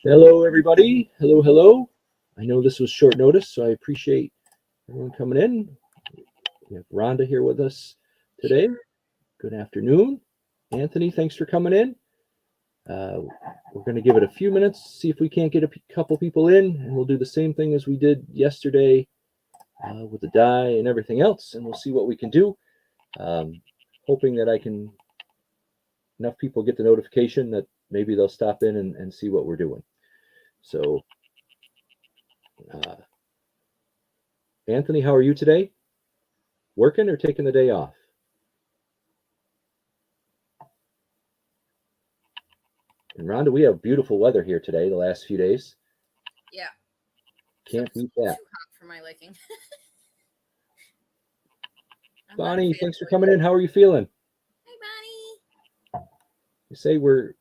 Hello, everybody. Hello, hello. I know this was short notice, so I appreciate everyone coming in. We have Rhonda here with us today. Here. Good afternoon. Anthony, thanks for coming in. Uh, we're going to give it a few minutes, see if we can't get a couple people in, and we'll do the same thing as we did yesterday with the die and everything else, and we'll see what we can do. Hoping that enough people get the notification that maybe they'll stop in and see what we're doing. So, uh, Anthony, how are you today? Working or taking the day off? And Rhonda, we have beautiful weather here today, the last few days. Yeah. Can't Except beat it's that. too hot for my liking. I'm not a Bonnie, fan thanks of for it. coming in. How are you feeling? Hey, Bonnie. You say we're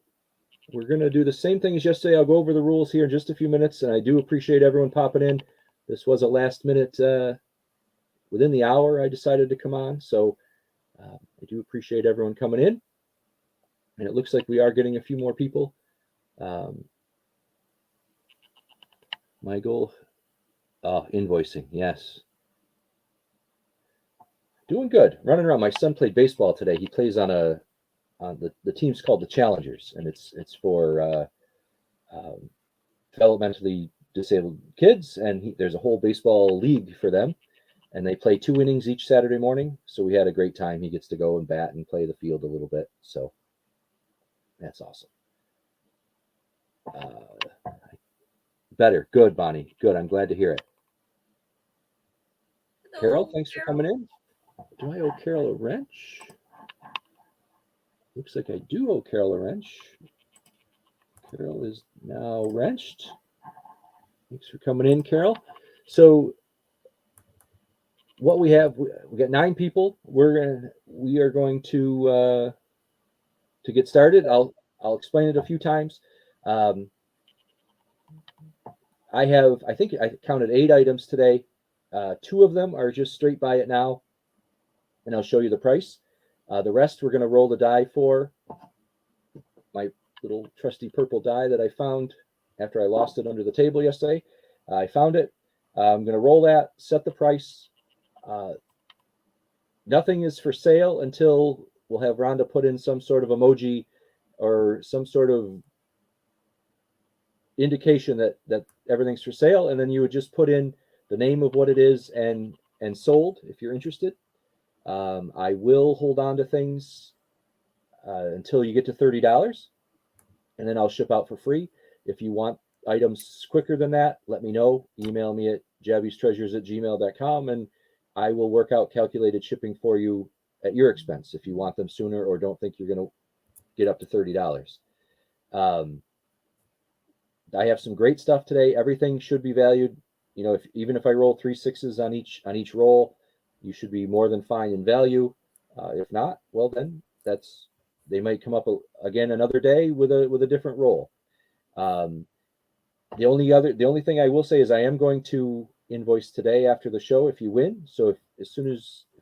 gonna do the same thing as yesterday. I'll go over the rules here in just a few minutes, and I do appreciate everyone popping in. This was a last minute, within the hour I decided to come on, so I do appreciate everyone coming in. And it looks like we are getting a few more people. Um, my goal, invoicing, yes. Doing good. Running around. My son played baseball today. He plays the team's called the Challengers, and it's for um, developmentally disabled kids, and there's a whole baseball league for them, and they play 2 innings each Saturday morning. So we had a great time. He gets to go and bat and play the field a little bit, so that's awesome. Better, good, Bonnie, good. I'm glad to hear it. Carol, Hello, thanks for Carol. coming in. Do I owe Carol a wrench? Looks like I do owe Carol a wrench. Carol is now wrenched. Thanks for coming in, Carol. So what we got 9 people. We are going to get started. I'll explain it a few times. Um, I think I counted 8 items today. 2 of them are just straight buy it now, and I'll show you the price. The rest we're going to roll the die for. My little trusty purple die that I found after I lost it under the table yesterday. I found it. I'm going to roll that, set the price. Uh, Nothing is for sale until we'll have Rhonda put in some sort of emoji or some sort of indication that everything's for sale, and then you would just put in the name of what it is and sold if you're interested. I will hold on to things until you get to $30, and then I'll ship out for free. If you want items quicker than that, let me know. Email me at jabbiestreasures@gmail.com, and I will work out calculated shipping for you at your expense if you want them sooner or don't think you're going to get up to $30. Um, I have some great stuff today. Everything should be valued. Even if I roll 3 6s on each roll, you should be more than fine in value. If not, well then they might come up again another day with a different roll. Um, the only thing I will say is I am going to invoice today after the show if you win. So if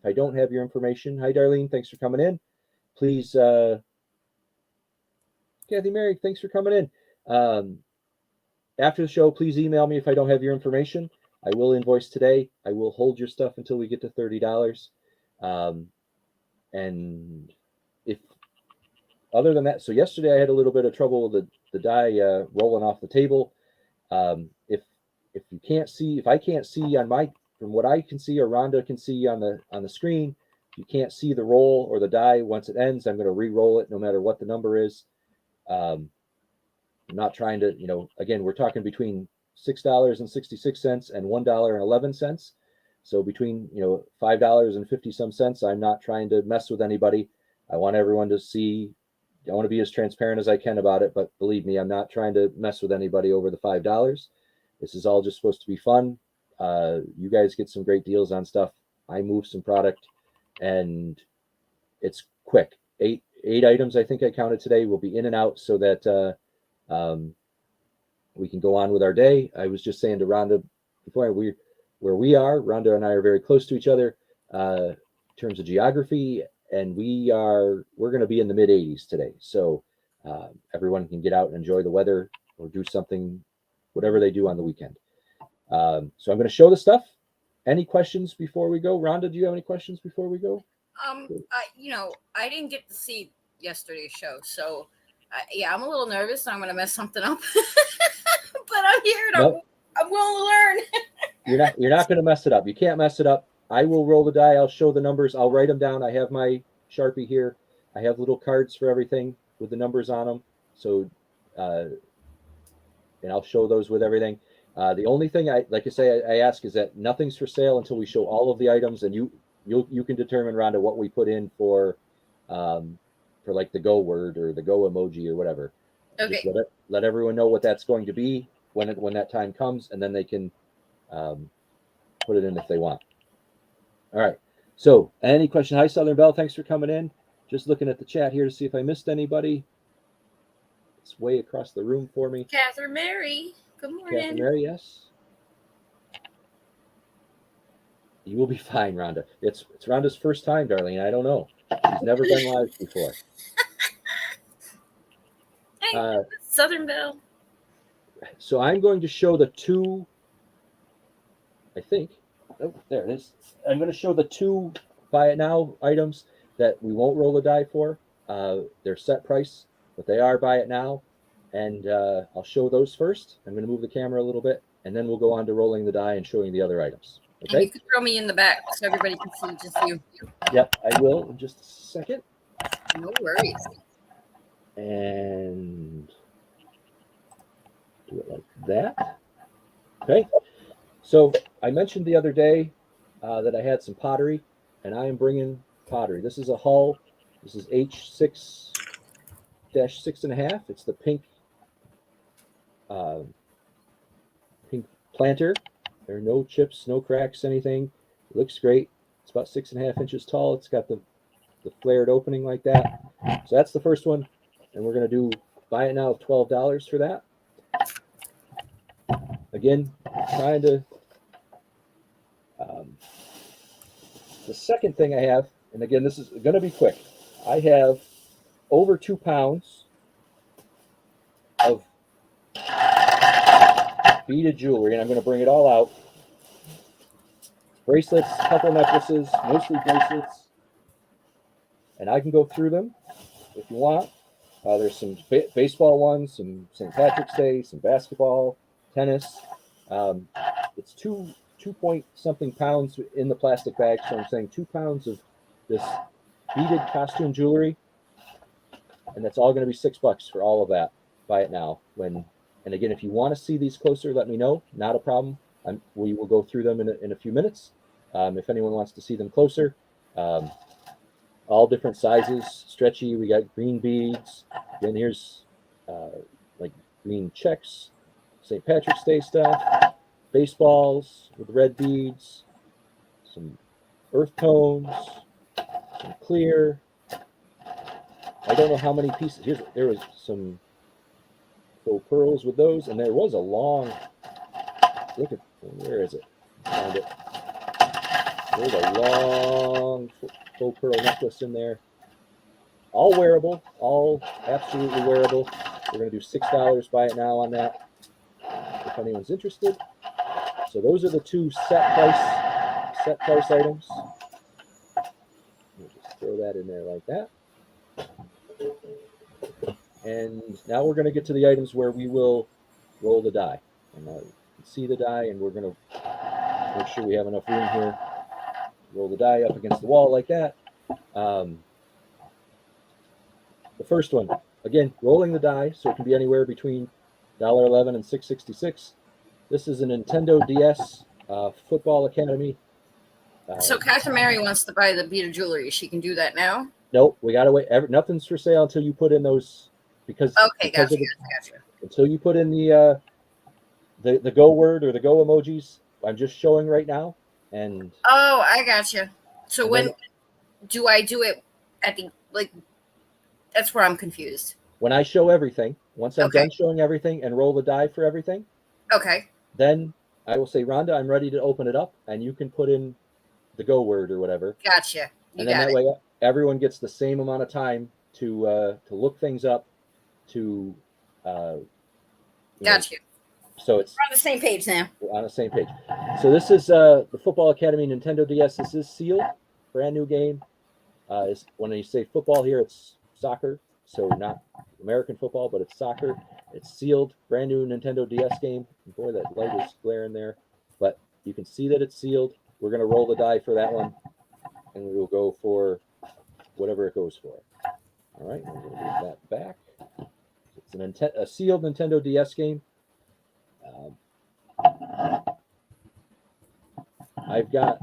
I don't have your information, hi Darlene, thanks for coming in. Please, Kathy Mary, thanks for coming in. After the show, please email me if I don't have your information. I will invoice today. I will hold your stuff until we get to $30. Um, and if other than that, so yesterday I had a little bit of trouble with the die rolling off the table. If you can't see, if I can't see from what I can see or Rhonda can see on the screen, if you can't see the roll or the die once it ends, I'm going to re-roll it no matter what the number is. Um, I'm not trying to, again, we're talking between $6.66 and $1.11. So between, $5 and 50 some cents, I'm not trying to mess with anybody. I want everyone to see. I want to be as transparent as I can about it, but believe me, I'm not trying to mess with anybody over the $5. This is all just supposed to be fun. You guys get some great deals on stuff. I move some product, and it's quick. Eight items I think I counted today will be in and out so that we can go on with our day. I was just saying to Rhonda before where we are. Rhonda and I are very close to each other in terms of geography, and we're going to be in the mid 80s today. So everyone can get out and enjoy the weather or do something, whatever they do on the weekend. So I'm going to show the stuff. Any questions before we go? Rhonda, do you have any questions before we go? I didn't get to see yesterday's show, so yeah, I'm a little nervous. I'm gonna mess something up, but I'm here and Nope. I'm willing to learn. You're not going to mess it up. You can't mess it up. I will roll the die. I'll show the numbers. I'll write them down. I have my Sharpie here. I have little cards for everything with the numbers on them. So, and I'll show those with everything. The only thing I ask is that nothing's for sale until we show all of the items, and you can determine, Rhonda, what we put in for like the go word or the go emoji or whatever. Okay. Just let everyone know what that's going to be when that time comes, and then they can put it in if they want. All right. So, any question? Hi, Southern Belle. Thanks for coming in. Just looking at the chat here to see if I missed anybody. It's way across the room for me. Catherine Mary. Good morning. Catherine Mary, yes. You will be fine, Rhonda. It's Rhonda's first time, Darlene. I don't know. She's never been live before. Hey, Southern Belle. So I'm going to show the two. I think. Oh, there it is. I'm going to show the two buy it now items that we won't roll the die for. They're set price, but they are buy it now. And I'll show those first. I'm going to move the camera a little bit, and then we'll go on to rolling the die and showing the other items. Okay? And you can throw me in the back so everybody can see just you. Yep, I will in just a second. No worries. And do it like that. Okay. So I mentioned the other day that I had some pottery, and I am bringing pottery. This is a Hull. This is H6-6.5. It's the pink planter. There are no chips, no cracks, anything. It looks great. It's about 6.5 inches tall. It's got the flared opening like that. So that's the first one, and we're going to do buy it now of $12 for that. Again, trying to. The second thing I have, and again, this is going to be quick. I have over 2 pounds of beaded jewelry, and I'm going to bring it all out. Bracelets, couple necklaces, mostly bracelets, and I can go through them if you want. There's some baseball ones, some St. Patrick's Day, some basketball, tennis. It's 2 point something pounds in the plastic bag, so I'm saying 2 pounds of this beaded costume jewelry, and that's all going to be $6 for all of that. Buy it now. And again, if you want to see these closer, let me know. Not a problem. We will go through them in a few minutes. If anyone wants to see them closer, all different sizes, stretchy. We got green beads. Then here's like green checks, St. Patrick's Day stuff, baseballs with red beads, some earth tones, some clear. I don't know how many pieces. There was some faux pearls with those, and there was a long. Look at where is it? Found it. There's a long faux pearl necklace in there. All wearable, all absolutely wearable. We're going to do $6. Buy it now on that, if anyone's interested. So those are the two set price items. We'll just throw that in there like that. And now we're going to get to the items where we will roll the die. And you can see the die, and we're going to make sure we have enough room here. Roll the die up against the wall like that. The first one, again, rolling the die, so it can be anywhere between $1.11 and $6.66. This is a Nintendo DS Football Academy. So Catherine Mary wants to buy the beaded jewelry. She can do that now? Nope, we got to wait. Nothing's for sale until you put in those, because gotcha. Until you put in the go word or the go emojis. I'm just showing right now. And I gotcha. So when do I do it at the that's where I'm confused. When I show everything, once I'm done showing everything and roll the die for everything, then I will say, Rhonda, I'm ready to open it up, and you can put in the go word or whatever. Gotcha. And then that way everyone gets the same amount of time to look things up, to Got you. So it's We're on the same page now. on the same page. So this is the Football Academy Nintendo DS. This is sealed, brand new game. When you say football here, it's soccer. So not American football, but it's soccer. It's sealed, brand new Nintendo DS game. Boy, that light is glaring there. But you can see that it's sealed. We're going to roll the die for that one, and we will go for whatever it goes for. All right, we're going to move that back. It's a sealed Nintendo DS game. I've got,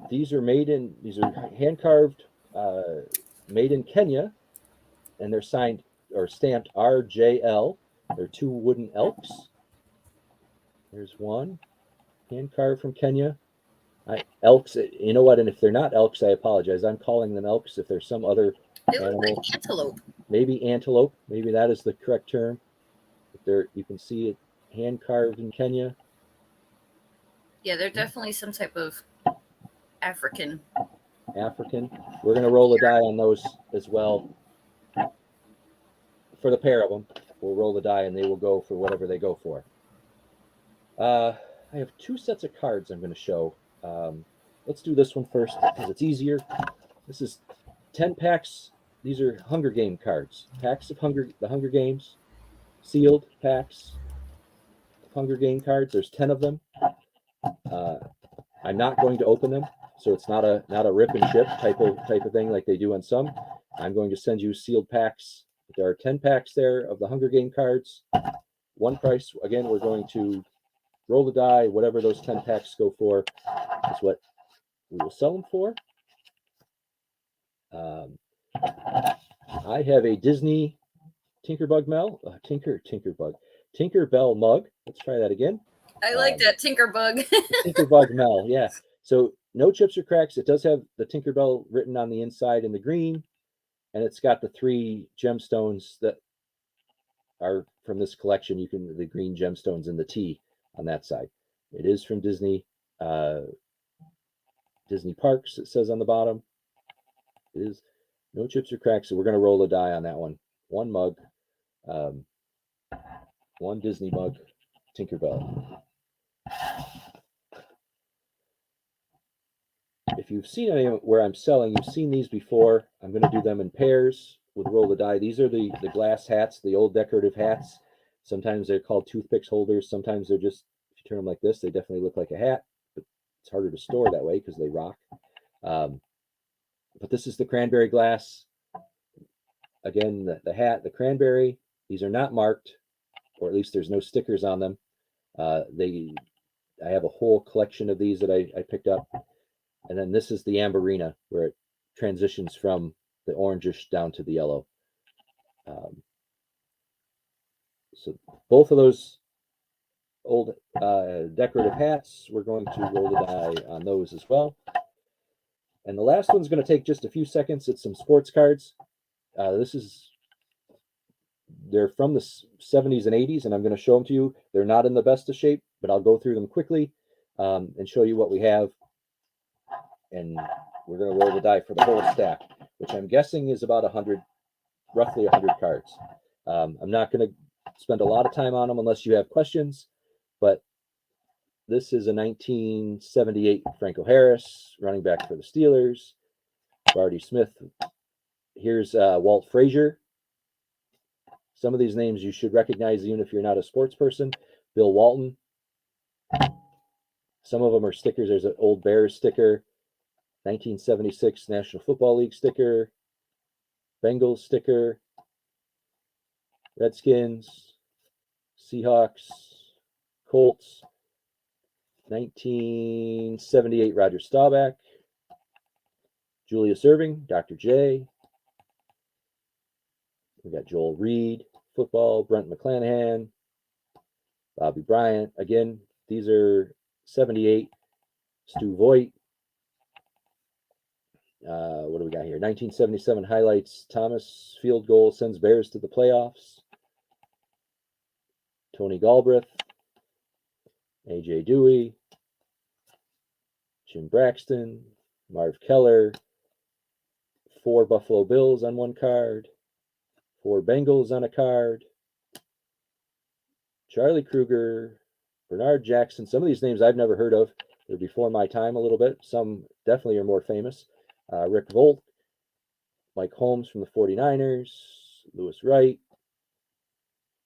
these are hand carved, made in Kenya, and they're signed or stamped RJL. They're 2 wooden elks. There's one, hand carved from Kenya. Elks, you know what? And if they're not elks, I apologize. I'm calling them elks. If there's some other They look animal, like antelope. maybe antelope, maybe that is the correct term. But you can see it hand carved in Kenya. Yeah, they're definitely some type of African. We're going to roll a die on those as well. For the pair of them, we'll roll the die and they will go for whatever they go for. I have 2 sets of cards I'm going to show. Let's do this one first because it's easier. This is 10 packs. These are Hunger Game cards. Packs of the Hunger Games. Sealed packs of Hunger Game cards. There's 10 of them. I'm not going to open them, so it's not a rip and ship type of thing like they do on some. I'm going to send you sealed packs. There are 10 packs there of the Hunger Game cards. One price. Again, we're going to roll the die. Whatever those 10 packs go for is what we will sell them for. I have a Disney Tinkerbell mug. Let's try that again. I like that Tinkerbug. Tinkerbug Mel, yeah. So no chips or cracks. It does have the Tinkerbell written on the inside in the green, and it's got the 3 gemstones that are from this collection. The green gemstones in the T on that side. It is from Disney Parks. It says on the bottom. It is no chips or cracks. So we're going to roll a die on that one. One mug, one Disney mug, Tinkerbell. If you've seen any where I'm selling, you've seen these before. I'm going to do them in pairs with roll the die. These are the glass hats, the old decorative hats. Sometimes they're called toothpicks holders. Sometimes they're just, if you turn them like this, they definitely look like a hat, but it's harder to store that way because they rock. But this is the cranberry glass. Again, the hat, the cranberry. These are not marked, or at least there's no stickers on them. I have a whole collection of these that I picked up. And then this is the Amberina, where it transitions from the orangish down to the yellow. So both of those old decorative hats, we're going to roll the die on those as well. And the last one's going to take just a few seconds. It's some sports cards. They're from the 70s and 80s, and I'm going to show them to you. They're not in the best of shape, but I'll go through them quickly and show you what we have. And we're going to roll the die for the whole stack, which I'm guessing is about roughly 100 cards. I'm not going to spend a lot of time on them unless you have questions, but this is a 1978 Franco Harris, running back for the Steelers. Barty Smith. Here's Walt Frazier. Some of these names you should recognize even if you're not a sports person. Bill Walton. Some of them are stickers. There's an old Bears sticker. 1976 National Football League sticker, Bengals sticker, Redskins, Seahawks, Colts, 1978 Roger Staubach, Julius Erving, Dr. J. We got Joel Reed, football, Brent McClanahan, Bobby Bryant. Again, these are 78, Stu Voigt. What do we got here? 1977 highlights. Thomas field goal sends Bears to the playoffs. Tony Galbraith. A.J. Dewey. Jim Braxton. Marv Keller. 4 Buffalo Bills on one card. 4 Bengals on a card. Charlie Kruger, Bernard Jackson. Some of these names I've never heard of. They're before my time a little bit. Some definitely are more famous. Rick Volk, Mike Holmes from the 49ers, Lewis Wright.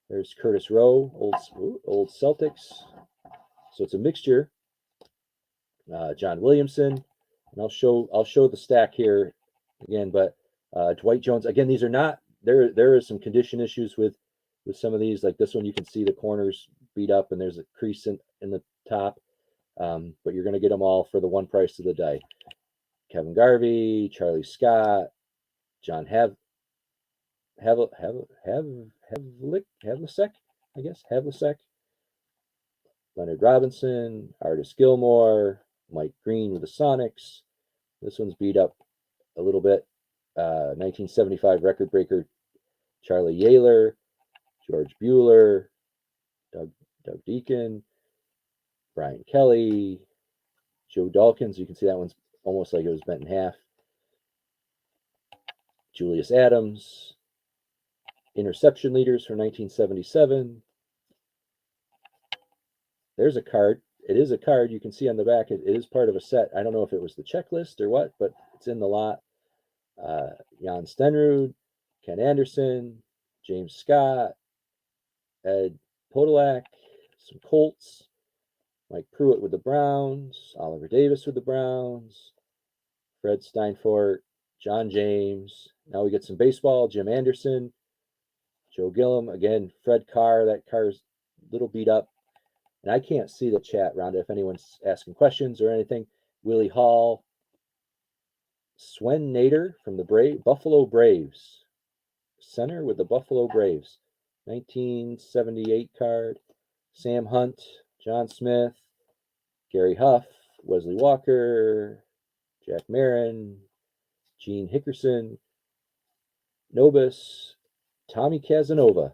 There's Curtis Rowe, old Celtics. So it's a mixture. John Williamson, and I'll show the stack here again. But Dwight Jones, again, these are not there. There is some condition issues with some of these. Like this one, you can see the corners beat up, and there's a crease in the top. But you're going to get them all for the one price of the day. Kevin Garvey, Charlie Scott, John Havlicek, I guess, Havlicek, Leonard Robinson, Artis Gilmore, Mike Green with the Sonics. This one's beat up a little bit. 1975 record breaker Charlie Yaler, George Bueller, Doug Deacon, Brian Kelly, Joe Dawkins. You can see that one's almost like it was bent in half. Julius Adams, interception leaders for 1977. There's a card. It is a card. You can see on the back, it is part of a set. I don't know if it was the checklist or what, but it's in the lot. Jan Stenrud, Ken Anderson, James Scott, Ed Podolak, some Colts, Mike Pruitt with the Browns, Oliver Davis with the Browns, Fred Steinfort, John James. Now we get some baseball, Jim Anderson, Joe Gillum. Again, Fred Carr. That Carr's a little beat up. And I can't see the chat, Rhonda, if anyone's asking questions or anything. Willie Hall, Swen Nader from the Buffalo Braves, center with the Buffalo Braves, 1978 card. Sam Hunt, John Smith, Gary Huff, Wesley Walker, Jack Marin, Gene Hickerson, Nobis, Tommy Casanova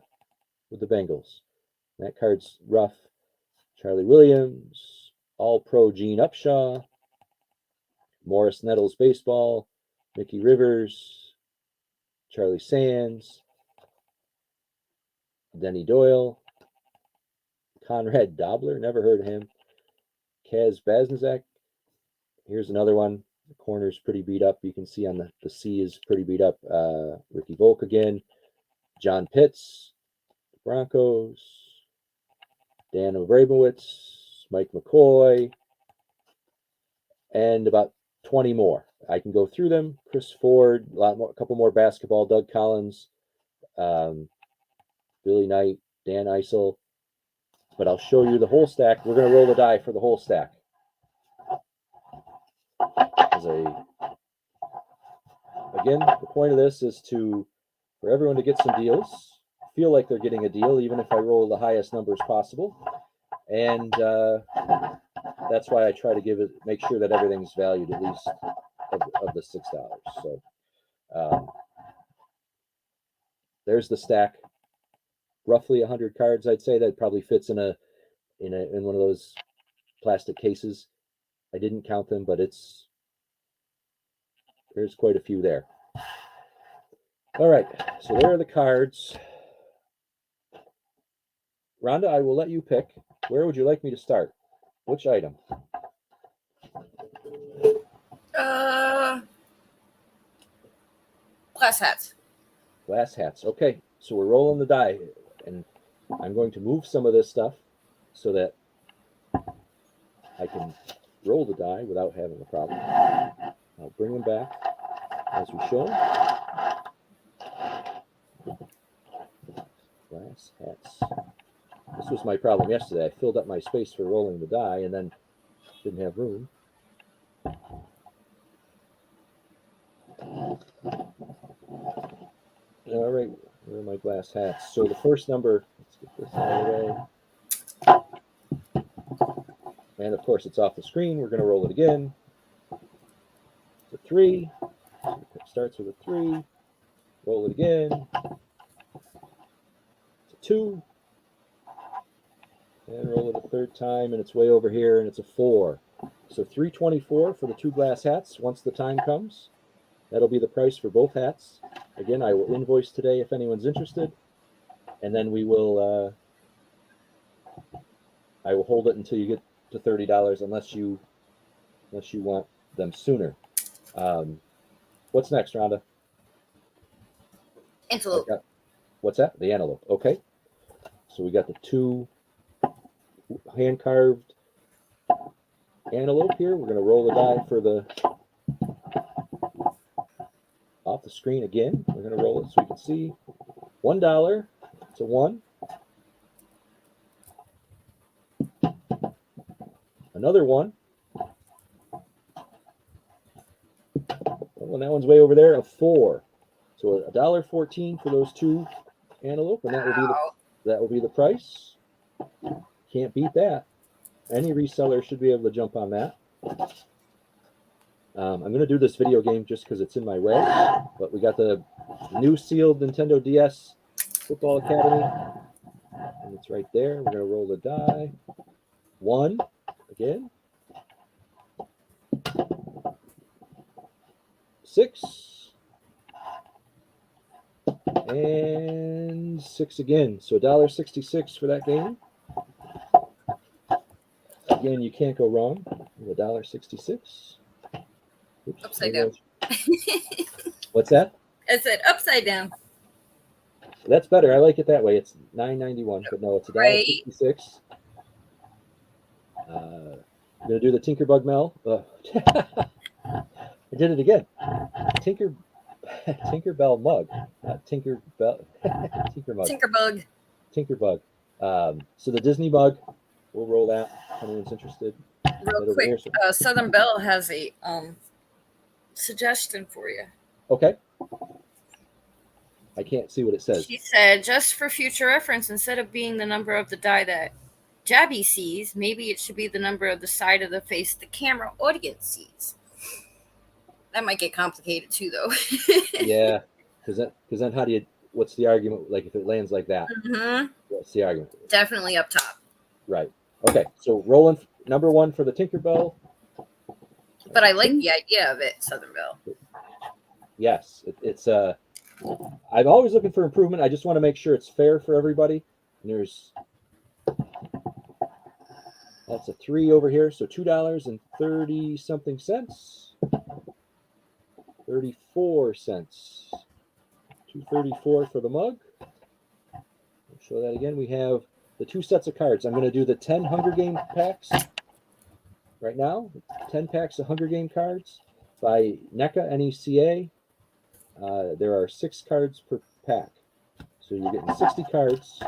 with the Bengals. That card's rough. Charlie Williams, All-Pro Gene Upshaw, Morris Nettles Baseball, Mickey Rivers, Charlie Sands, Denny Doyle, Conrad Dobler, never heard of him, Kaz Baznazak. Here's another one. The corner's pretty beat up. You can see on the C is pretty beat up. Ricky Volk again, John Pitts, Broncos, Dan Abramowitz, Mike McCoy, and about 20 more. I can go through them. Chris Ford, a couple more basketball. Doug Collins, Billy Knight, Dan Eisel. But I'll show you the whole stack. We're going to roll the die for the whole stack. Again, the point of this is for everyone to get some deals. Feel like they're getting a deal, even if I roll the highest numbers possible. And that's why I try to make sure that everything's valued at least of the $6. So there's the stack. Roughly 100 cards, I'd say. That probably fits in one of those plastic cases. I didn't count them, but there's quite a few there. All right, so there are the cards. Rhonda, I will let you pick. Where would you like me to start? Which item? Glass hats. Glass hats. Okay, so we're rolling the die, and I'm going to move some of this stuff so that I can roll the die without having a problem. I'll bring them back as we show them. Glass hats. This was my problem yesterday. I filled up my space for rolling the die and then didn't have room. All right, where are my glass hats? So the first number, let's get this out of the way. And of course, it's off the screen. We're going to roll it again. It's a 3. So it starts with a 3. Roll it again. It's a 2. And roll it a third time, and it's way over here, and it's a 4. So $3.24 for the 2 glass hats once the time comes. That'll be the price for both hats. Again, I will invoice today if anyone's interested. And then we will I will hold it until you get to $30 unless you want them sooner. What's next, Rhonda? Antelope. What's that? The antelope. Okay. So we got the 2 hand carved antelope here. We're going to roll the die for the off the screen again. We're going to roll it so we can see. $1. It's a 1. Another 1. Oh, and that one's way over there. A 4. So $1.14 for those 2 antelope, and that will be the price. Can't beat that. Any reseller should be able to jump on that. I'm going to do this video game just because it's in my way, but we got the new sealed Nintendo DS Football Academy, and it's right there. We're going to roll the die. 1 again. 6 and 6 again. So $1.66 for that game. Again, you can't go wrong with $1.66. Oops, Upside down. What's that? I said upside down. That's better. I like it that way. It's $9.91, but no, it's $1.66. I'm gonna do the Tinkerbug Mel. I did it again. Tinkerbell mug, not Tinkerbell. Tinkerbug. Tinkerbug. So the Disney mug, we'll roll that. If anyone's interested. Real quick, Southern Belle has a suggestion for you. Okay. I can't see what it says. She said, just for future reference, instead of being the number of the die that Jabby sees, maybe it should be the number of the side of the face the camera audience sees. That might get complicated too, though. Yeah, because then how do you? What's the argument? Like if it lands like that, what's the argument? Definitely up top. Right. Okay. So rolling number 1 for the Tinkerbell. But I like the idea of it, Southern Belle. Yes, it's I'm always looking for improvement. I just want to make sure it's fair for everybody. And that's a 3 over here, so $2.30 something cents. 34 cents. $2.34 for the mug. I'll show that again. We have the 2 sets of cards. I'm going to do the 10 Hunger Game packs right now. 10 packs of Hunger Game cards by NECA, N-E-C-A. There are 6 cards per pack. So you're getting 60 cards.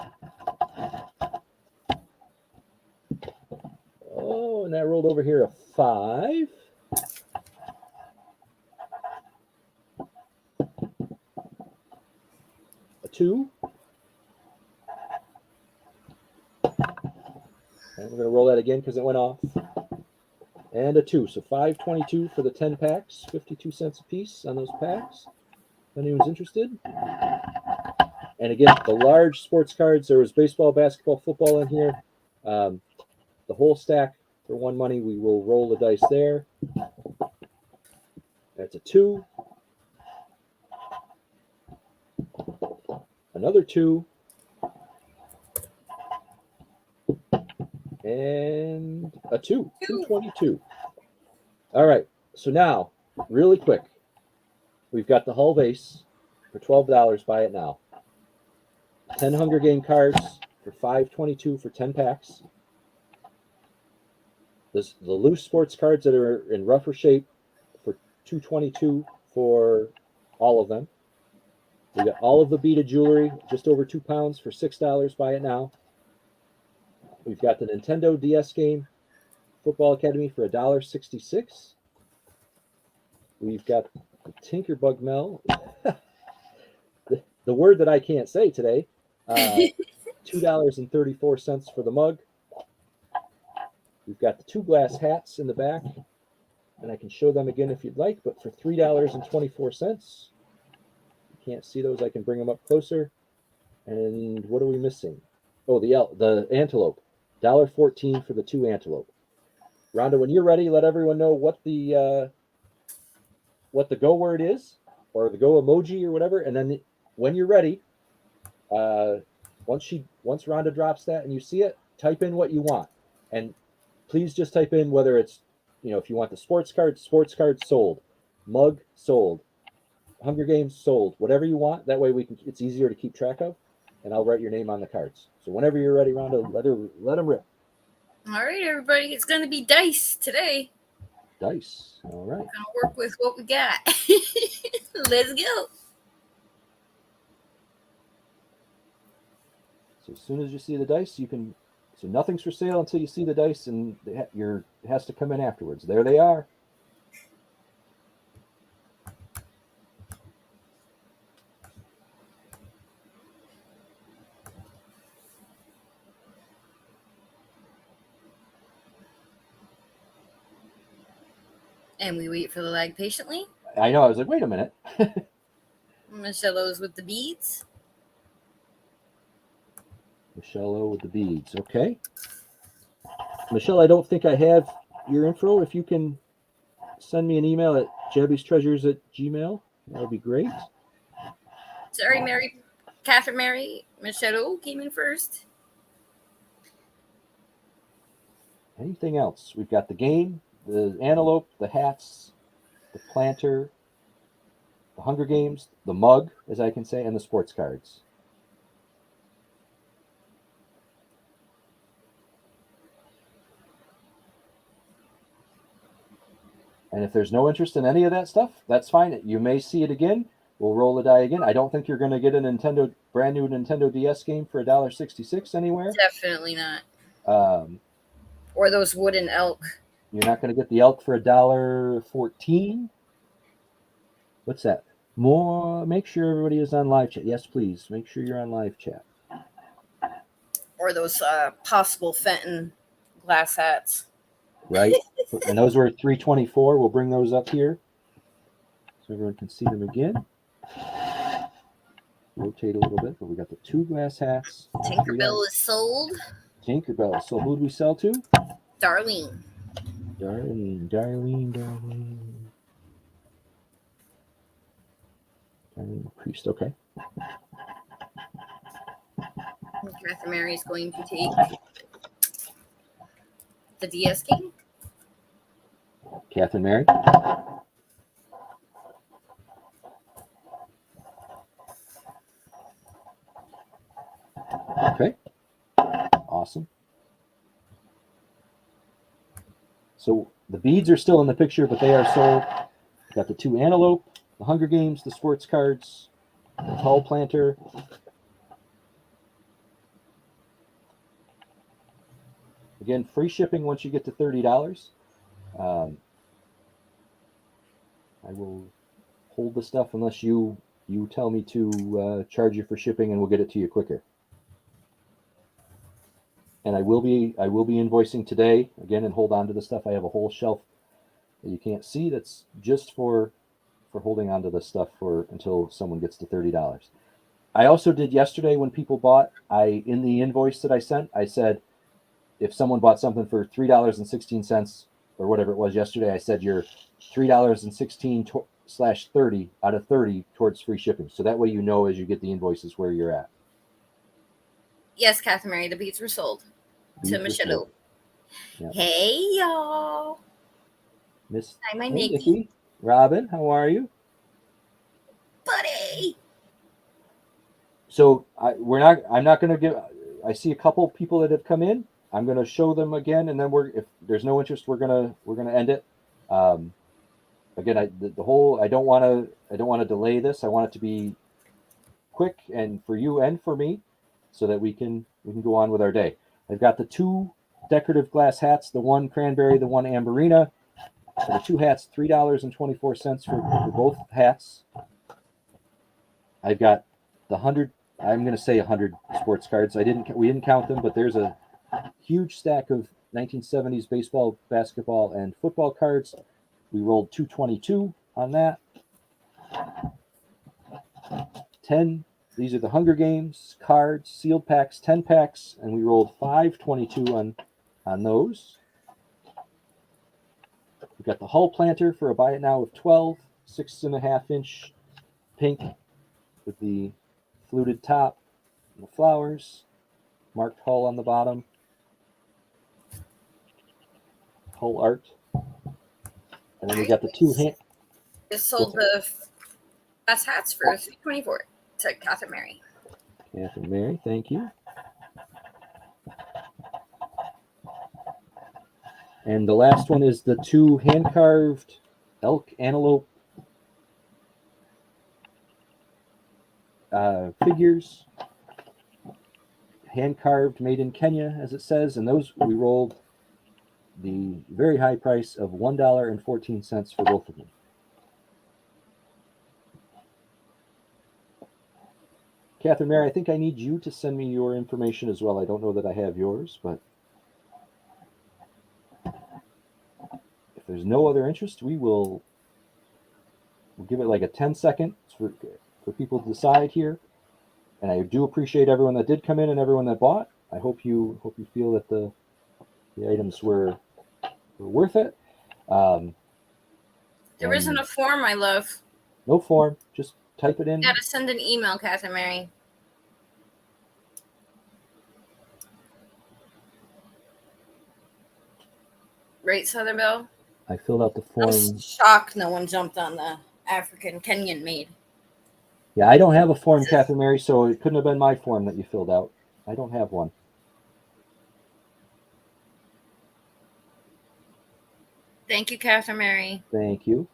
Oh, and that rolled over here a 5. A 2. And we're going to roll that again because it went off. And a 2. So $5.22 for the 10 packs, 52 cents a piece on those packs. If anyone's interested. And again, the large sports cards, there was baseball, basketball, football in here. The whole stack for 1 money. We will roll the dice there. That's a 2. Another 2. And a 2. 222. All right. So now, really quick, we've got the Hull base for $12. Buy it now. 10 Hunger Game cards for $5.22 for 10 packs. The loose sports cards that are in rougher shape for $2.22 for all of them. We got all of the beaded jewelry, just over 2 pounds for $6. Buy it now. We've got the Nintendo DS game, Football Academy for $1.66. We've got the Tinkerbug Mel, the word that I can't say today, $2.34 for the mug. We've got the 2 glass hats in the back, and I can show them again if you'd like, but for $3.24. You can't see those. I can bring them up closer. And what are we missing? Oh, the antelope. $1.14 for the 2 antelope. Rhonda, when you're ready, let everyone know what the go word is, or the go emoji or whatever, and then when you're ready, once Rhonda drops that and you see it, type in what you want. And please just type in whether it's, if you want the sports card sold, mug sold, Hunger Games sold, whatever you want. That way it's easier to keep track of, and I'll write your name on the cards. So whenever you're ready, Rhonda, let them rip. All right, everybody. It's going to be dice today. Dice. All right. We're going to work with what we got. Let's go. So as soon as you see the dice, so nothing's for sale until you see the dice, and it has to come in afterwards. There they are. And we wait for the lag patiently. I know. I was like, wait a minute. Michello's with the beads. Michelle O with the beads. Okay. Michelle, I don't think I have your info. If you can send me an email at jabbiestreasures@gmail, that would be great. Sorry, Catherine Mary Michello came in first. Anything else? We've got the game, the antelope, the hats, the planter, the Hunger Games, the mug, as I can say, and the sports cards. And if there's no interest in any of that stuff, that's fine. You may see it again. We'll roll the die again. I don't think you're going to get a brand new Nintendo DS game for $1.66 anywhere. Definitely not. Or those wooden elk. You're not going to get the elk for $1.14. What's that? More. Make sure everybody is on live chat. Yes, please. Make sure you're on live chat. Or those possible Fenton glass hats. Right. And those were $3.24. We'll bring those up here so everyone can see them again. Rotate a little bit, but we got the 2 glass hats. Tinkerbell is sold. Tinkerbell. So who do we sell to? Darlene. Darlene Priest. Okay. Catherine Mary is going to take the DS game. Catherine Mary. Okay. Awesome. So the beads are still in the picture, but they are sold. Got the 2 antelope, the Hunger Games, the sports cards, the tall planter. Again, free shipping once you get to $30. I will hold the stuff unless you tell me to charge you for shipping, and we'll get it to you quicker. And I will be invoicing today again, and hold on to the stuff. I have a whole shelf that you can't see that's just for holding on to the stuff until someone gets to $30. I also did yesterday when people bought. In the invoice that I sent, I said if someone bought something for $3.16 or whatever it was yesterday, I said you're $3.16/30 out of 30 towards free shipping. So that way you know as you get the invoices where you're at. Yes, Catherine Mary, the beads were sold to Michelle. Yep. Hey, y'all. Hi, my Nikki. Robin, how are you? Buddy. So I'm not going to give. I see a couple people that have come in. I'm going to show them again, and then if there's no interest, we're gonna end it. Again, I don't want to delay this. I want it to be quick and for you and for me, so that we can go on with our day. I've got the 2 decorative glass hats, the 1 cranberry, the 1 amberina. So the 2 hats, $3.24 for both hats. I've got the 100. I'm going to say 100 sports cards. We didn't count them, but there's a huge stack of 1970s baseball, basketball, and football cards. We rolled $2.22 on that. 10. These are the Hunger Games cards, sealed packs, 10 packs, and we rolled $5.22 on those. We've got the Hull Planter for a buy it now of 12, 6.5-inch pink with the fluted top and the flowers, marked Hull on the bottom. Hull art. And then we got the two hand. Just sold the best hats for $324 to Catherine Mary. Catherine Mary, thank you. And the last one is the two hand-carved elk antelope figures. Hand-carved, made in Kenya, as it says. And those we rolled the very high price of $1.14 for both of them. Catherine Mary, I think I need you to send me your information as well. I don't know that I have yours, but if there's no other interest, we'll give it like a 10 seconds for people to decide here. And I do appreciate everyone that did come in and everyone that bought. I hope you feel that the items were worth it. There isn't a form, my love. No form. Just type it in. You gotta send an email, Catherine Mary. Right, Southern Belle? I filled out the form. I'm shocked no one jumped on the African Kenyan maid. Yeah, I don't have a form, Catherine Mary, so it couldn't have been my form that you filled out. I don't have one. Thank you, Catherine Mary. Thank you.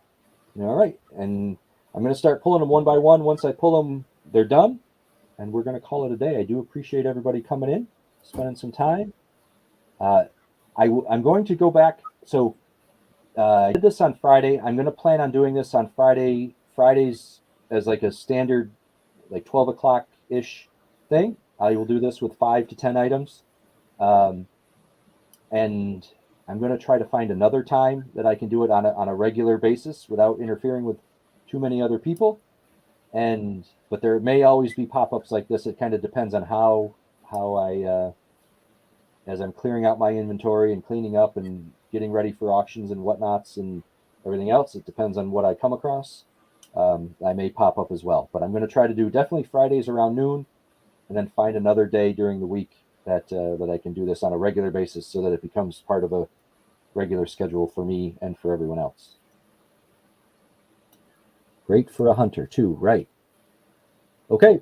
All right, and I'm going to start pulling them one by one. Once I pull them, they're done, and we're going to call it a day. I do appreciate everybody coming in, spending some time. I'm going to go back. So I did this on Friday. I'm going to plan on doing this on Fridays as like a standard, like 12 o'clock-ish thing. I will do this with 5 to 10 items. And I'm going to try to find another time that I can do it on a regular basis without interfering with too many other people. But there may always be pop-ups like this. It kind of depends on how I, as I'm clearing out my inventory and cleaning up and getting ready for auctions and whatnots and everything else. It depends on what I come across. I may pop up as well, but I'm going to try to do definitely Fridays around noon, and then find another day during the week that I can do this on a regular basis so that it becomes part of a regular schedule for me and for everyone else. Great for a hunter too, right? Okay,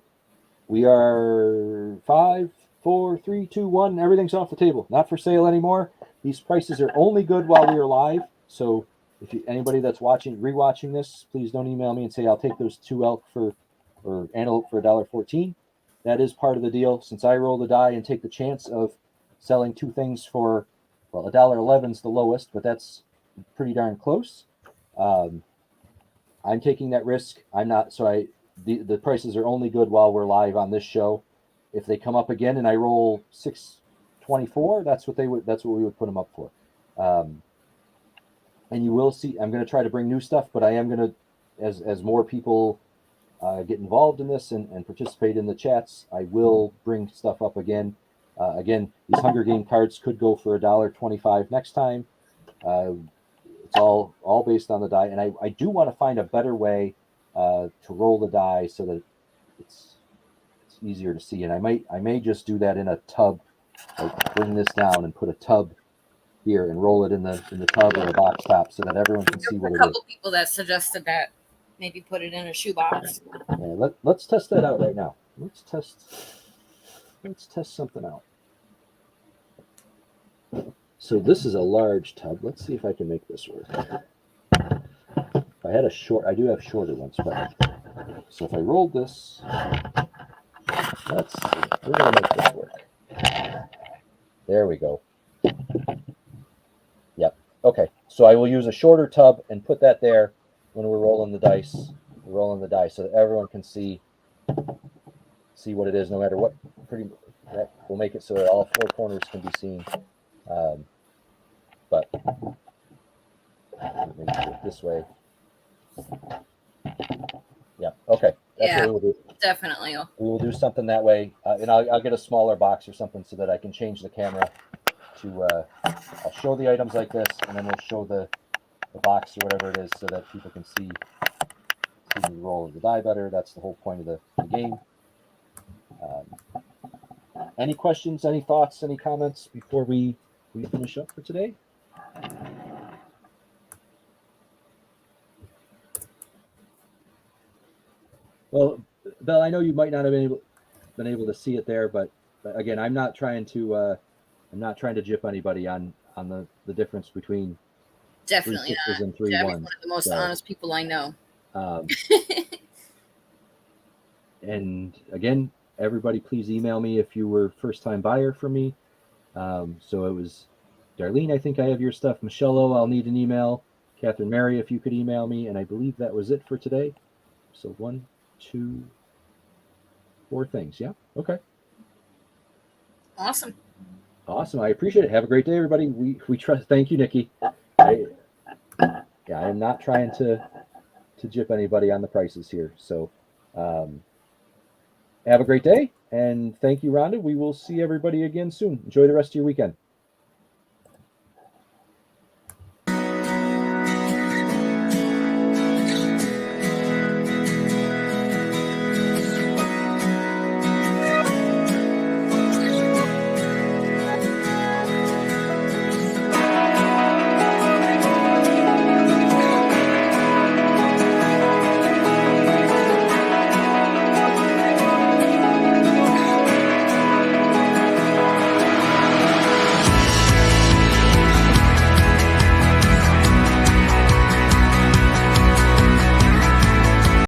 we are 5, 4, 3, 2, 1. Everything's off the table. Not for sale anymore. These prices are only good while we are live. So if anybody that's rewatching this, please don't email me and say I'll take those two elk or antelope for $1.14. That is part of the deal. Since I roll the die and take the chance of selling two things for, well, $1.11 is the lowest, but that's pretty darn close. I'm taking that risk. I'm not. So the prices are only good while we're live on this show. If they come up again and I roll 624, that's what we would put them up for. And you will see, I'm going to try to bring new stuff, but I am going to, as more people get involved in this and participate in the chats, I will bring stuff up again. Again, these Hunger Game cards could go for $1.25 next time. It's all based on the die, and I do want to find a better way to roll the die so that it's easier to see. And I may just do that in a tub, like bring this down and put a tub here and roll it in the tub or a box top so that everyone can see what it is. A couple people that suggested that. Maybe put it in a shoebox. Yeah, let's test that out right now. Let's test something out. So this is a large tub. Let's see if I can make this work. If I had I do have shorter ones, but so if I rolled this, we're gonna make this work. There we go. Yep. Okay. So I will use a shorter tub and put that there when we're rolling the dice. We're rolling the dice so that everyone can see what it is, no matter what. That will make it so that all four corners can be seen. But maybe do it this way. Yeah. Okay. That's what we will do. Definitely. We will do something that way, and I'll get a smaller box or something so that I can change the camera to. I'll show the items like this, and then we'll show the box or whatever it is, so that people can see the roll of the die better. That's the whole point of the game. Any questions? Any thoughts? Any comments before we finish up for today? Well, Belle, I know you might not have been able to see it there, but again, I'm not trying to jip anybody on the difference between three Definitely sixes not. and three Jabby's ones. one of the most So, honest people I know. And again, everybody, please email me if you were first time buyer for me. So it was Darlene. I think I have your stuff. Michelle, I'll need an email. Catherine Mary, if you could email me, and I believe that was it for today. So 1, 2, 4 things. Yeah. Okay. Awesome. Awesome. I appreciate it. Have a great day, everybody. We trust. Thank you, Nikki. Yeah, I am not trying to jip anybody on the prices here. So, have a great day, and thank you, Rhonda. We will see everybody again soon. Enjoy the rest of your weekend.